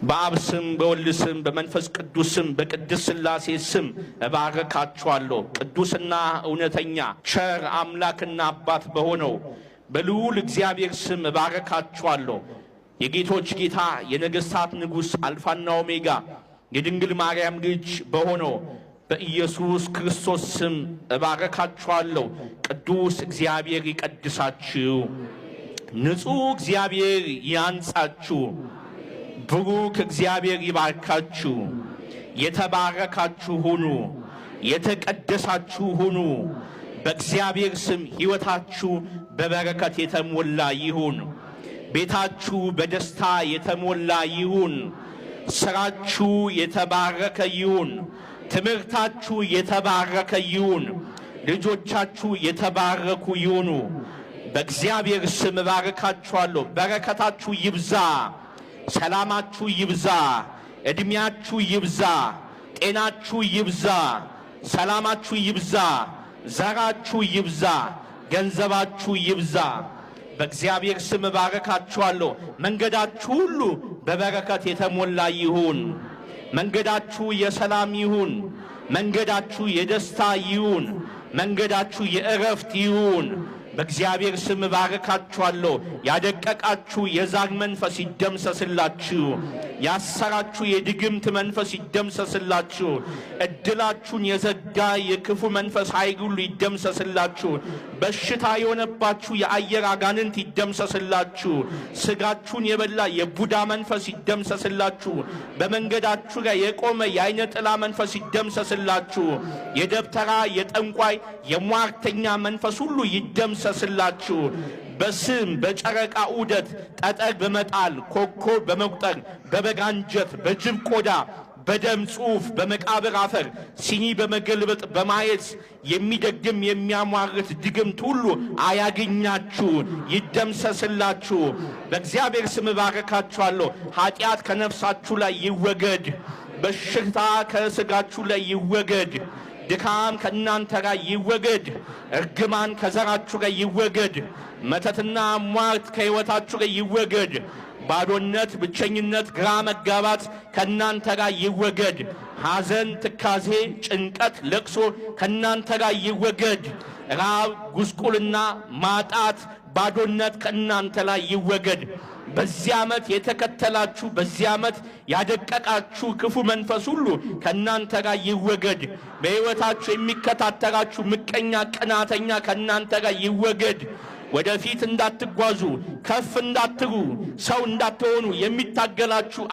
በአብ ስም በወልድ ስም በመንፈስ ቅዱስ ስም በቅድስት ሥላሴ ስም እባርካችኋለሁ። ቅዱስና እውነተኛ ቸር አምላክና አባት በሆነው በልዑል እግዚአብሔር ስም እባርካችኋለሁ። የጌቶች ጌታ የነገሥታት ንጉሥ አልፋና ኦሜጋ የድንግል ማርያም ልጅ በሆነው በኢየሱስ ክርስቶስ ስም እባርካችኋለሁ። ቅዱስ እግዚአብሔር ይቀድሳችሁ፣ ንጹሕ እግዚአብሔር ያንጻችሁ፣ ብሩክ እግዚአብሔር ይባርካችሁ። የተባረካችሁ ሁኑ፣ የተቀደሳችሁ ሁኑ። በእግዚአብሔር ስም ሕይወታችሁ በበረከት የተሞላ ይሁን። ቤታችሁ በደስታ የተሞላ ይሁን። ሥራችሁ የተባረከ ይሁን። ትምህርታችሁ የተባረከ ይሁን። ልጆቻችሁ የተባረኩ ይሁኑ። በእግዚአብሔር ስም እባርካችኋለሁ። በረከታችሁ ይብዛ፣ ሰላማችሁ ይብዛ፣ ዕድሜያችሁ ይብዛ፣ ጤናችሁ ይብዛ፣ ሰላማችሁ ይብዛ፣ ዘራችሁ ይብዛ፣ ገንዘባችሁ ይብዛ። በእግዚአብሔር ስም እባርካችኋለሁ። መንገዳችሁ ሁሉ በበረከት የተሞላ ይሁን። መንገዳችሁ የሰላም ይሁን። መንገዳችሁ የደስታ ይሁን። መንገዳችሁ የእረፍት ይሁን። በእግዚአብሔር ስም እባርካችኋለሁ። ያደቀቃችሁ የዛር መንፈስ ይደምሰስላችሁ። ያሰራችሁ የድግምት መንፈስ ይደምሰስላችሁ። እድላችሁን የዘጋ የክፉ መንፈስ ኃይል ሁሉ ይደምሰስላችሁ። በሽታ የሆነባችሁ የአየር አጋንንት ይደምሰስላችሁ። ስጋችሁን የበላ የቡዳ መንፈስ ይደምሰስላችሁ። በመንገዳችሁ ላይ የቆመ የአይነ ጥላ መንፈስ ይደምሰስላችሁ። የደብተራ የጠንቋይ የሟርተኛ መንፈስ ሁሉ ይደምሰስላችሁ። በስም በጨረቃ ዑደት ጠጠር በመጣል ኮከብ በመቁጠር በበግ አንጀት በጅብ ቆዳ በደም ጽሑፍ በመቃብር አፈር ሲኒ በመገልበጥ በማየት የሚደግም የሚያሟርት ድግምት ሁሉ አያገኛችሁ፣ ይደምሰስላችሁ። በእግዚአብሔር ስም እባርካችኋለሁ። ኃጢአት ከነፍሳችሁ ላይ ይወገድ። በሽታ ከሥጋችሁ ላይ ይወገድ። ድካም ከእናንተ ጋር ይወገድ። እርግማን ከዘራችሁ ጋር ይወገድ። መተትና ሟርት ከሕይወታችሁ ጋር ይወገድ። ባዶነት፣ ብቸኝነት፣ ግራ መጋባት ከእናንተ ጋር ይወገድ። ሐዘን፣ ትካዜ፣ ጭንቀት፣ ለቅሶ ከእናንተ ጋር ይወገድ። ራብ፣ ጉስቁልና፣ ማጣት፣ ባዶነት ከእናንተ ላይ ይወገድ። በዚህ ዓመት የተከተላችሁ በዚህ ዓመት ያደቀቃችሁ ክፉ መንፈስ ሁሉ ከእናንተ ጋር ይወገድ። በሕይወታችሁ የሚከታተላችሁ ምቀኛ፣ ቅናተኛ ከእናንተ ጋር ይወገድ። ወደፊት እንዳትጓዙ፣ ከፍ እንዳትሉ፣ ሰው እንዳትሆኑ የሚታገላችሁ